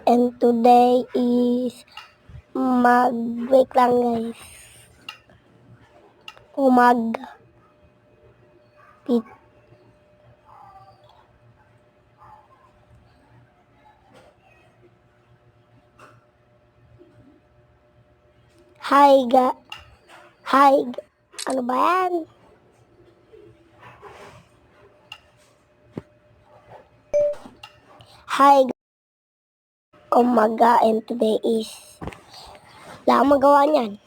And today is wait lang guys. Umaga. Hi, ano ba yan? Hi, umaga, and today is wala akong magawa niyan.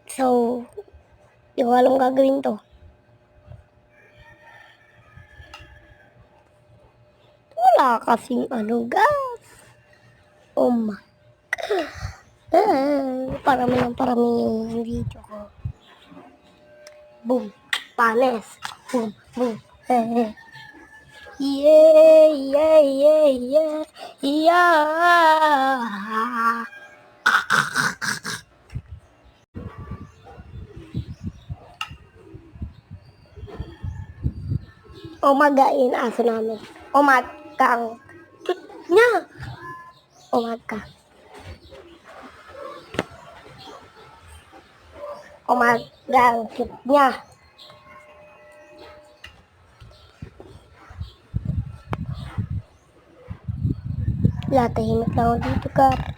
So, di ko alam gagawin to. Wala kasing gas. Oh my God. Parami yung video ko. Boom. Panes. Boom. Boom. Yeah, yeah, yeah, yeah. Yeah. Umaga yun aso namin. Umagang. Nya. Umaga. Umagang. Nya. Wala, tahimik lang ako dito, Kar.